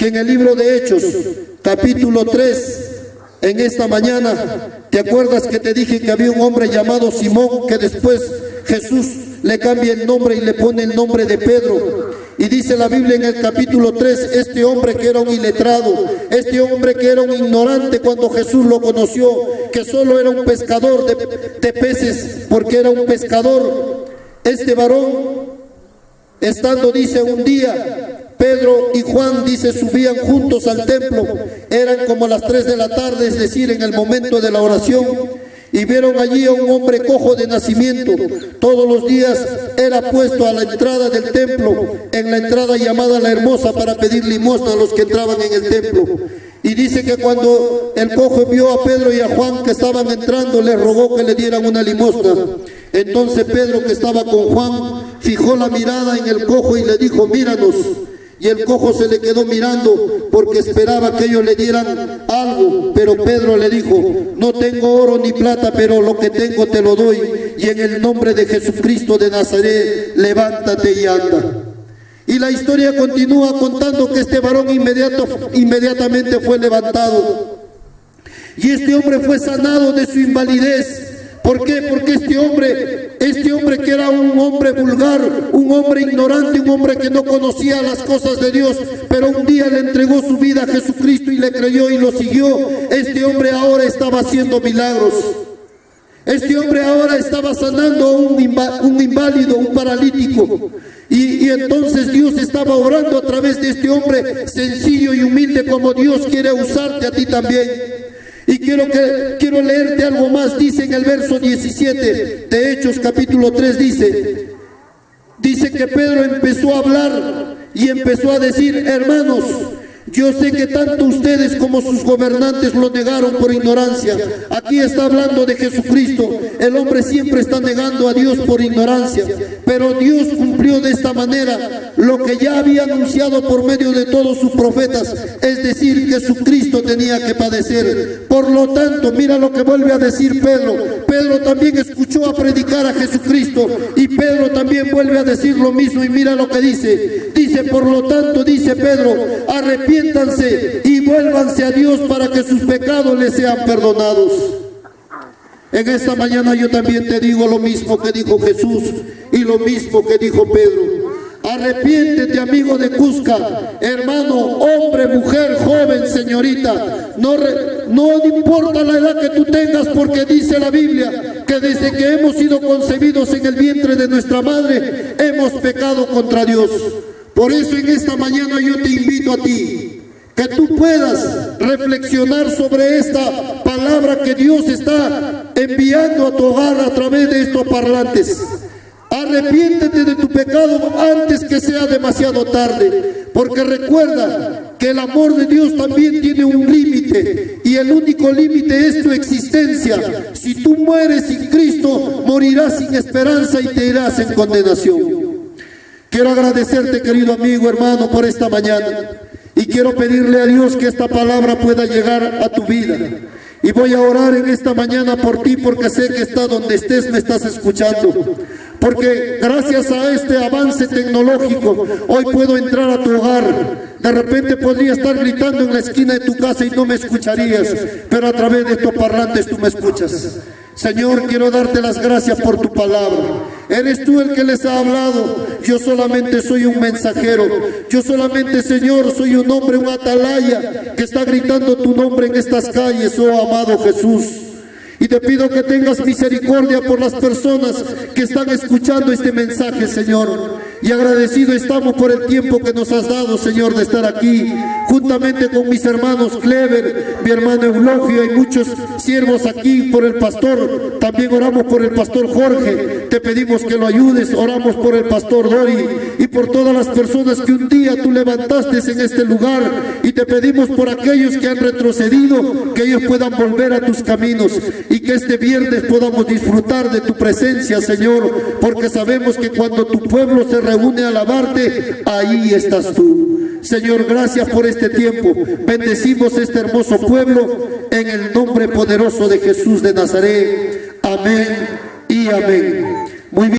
que en el libro de Hechos, capítulo 3, en esta mañana, ¿te acuerdas que te dije que había un hombre llamado Simón, que después Jesús le cambia el nombre y le pone el nombre de Pedro? Y dice la Biblia en el capítulo 3, este hombre que era un iletrado, este hombre que era un ignorante cuando Jesús lo conoció, que solo era un pescador de peces, porque era un pescador, este varón, estando, dice, un día, Pedro y Juan, dice, subían juntos al templo, eran como las 3 de la tarde, es decir, en el momento de la oración, y vieron allí a un hombre cojo de nacimiento. Todos los días era puesto a la entrada del templo, en la entrada llamada La Hermosa, para pedir limosna a los que entraban en el templo. Y dice que cuando el cojo vio a Pedro y a Juan que estaban entrando, les rogó que le dieran una limosna. Entonces Pedro, que estaba con Juan, fijó la mirada en el cojo y le dijo, míranos. Y el cojo se le quedó mirando porque esperaba que ellos le dieran algo, pero Pedro le dijo, no tengo oro ni plata, pero lo que tengo te lo doy, y en el nombre de Jesucristo de Nazaret, levántate y anda. Y la historia continúa contando que este varón inmediatamente fue levantado, y este hombre fue sanado de su invalidez. ¿Por qué? Porque este hombre que era un hombre vulgar, un hombre ignorante, un hombre que no conocía las cosas de Dios, pero un día le entregó su vida a Jesucristo y le creyó y lo siguió. Este hombre ahora estaba haciendo milagros. Este hombre ahora estaba sanando a un inválido, un paralítico. Y entonces Dios estaba obrando a través de este hombre sencillo y humilde, como Dios quiere usarte a ti también. Y quiero leerte algo más. Dice en el verso 17 de Hechos capítulo 3, dice que Pedro empezó a hablar y empezó a decir, hermanos, yo sé que tanto ustedes como sus gobernantes lo negaron por ignorancia. Aquí está hablando de Jesucristo. El hombre siempre está negando a Dios por ignorancia, pero Dios cumplió de esta manera lo que ya había anunciado por medio de todos sus profetas, es decir, que su Cristo tenía que padecer. Por lo tanto, mira lo que vuelve a decir Pedro. Pedro también escuchó a predicar a Jesucristo, y Pedro también vuelve a decir lo mismo, y mira lo que dice. Dice, por lo tanto, dice Pedro, arrepiéntanse y vuélvanse a Dios para que sus pecados les sean perdonados. En esta mañana yo también te digo lo mismo que dijo Jesús y lo mismo que dijo Pedro. Arrepiéntete, amigo de Cusca, hermano, hombre, mujer, joven, señorita. No importa la edad que tú tengas, porque dice la Biblia que desde que hemos sido concebidos en el vientre de nuestra madre, hemos pecado contra Dios. Por eso en esta mañana yo te invito a ti, que tú puedas reflexionar sobre esta palabra que Dios está enviando a tu hogar a través de estos parlantes. Arrepiéntete de tu pecado antes que sea demasiado tarde, porque recuerda que el amor de Dios también tiene un límite, y el único límite es tu existencia. Si tú mueres sin Cristo, morirás sin esperanza y te irás en condenación. Quiero agradecerte, querido amigo, hermano, por esta mañana, y quiero pedirle a Dios que esta palabra pueda llegar a tu vida. Y voy a orar en esta mañana por ti, porque sé que está donde estés, me estás escuchando. Porque gracias a este avance tecnológico, hoy puedo entrar a tu hogar. De repente podría estar gritando en la esquina de tu casa y no me escucharías, pero a través de estos parlantes tú me escuchas. Señor, quiero darte las gracias por tu palabra. Eres tú el que les ha hablado. Yo solamente soy un mensajero. Yo solamente, Señor, soy un hombre, un atalaya que está gritando tu nombre en estas calles, oh amado Jesús. Y te pido que tengas misericordia por las personas que están escuchando este mensaje, Señor. Y agradecido estamos por el tiempo que nos has dado, Señor, de estar aquí, juntamente con mis hermanos Clever, mi hermano Eulogio, hay muchos siervos aquí, por el pastor. También oramos por el pastor Jorge, te pedimos que lo ayudes. Oramos por el pastor Dori y por todas las personas que un día tú levantaste en este lugar, y te pedimos por aquellos que han retrocedido, que ellos puedan volver a tus caminos, y que este viernes podamos disfrutar de tu presencia, Señor, porque sabemos que cuando tu pueblo se reúne a alabarte, ahí estás tú. Señor, gracias por este tiempo. Bendecimos este hermoso pueblo en el nombre poderoso de Jesús de Nazaret. Amén y amén.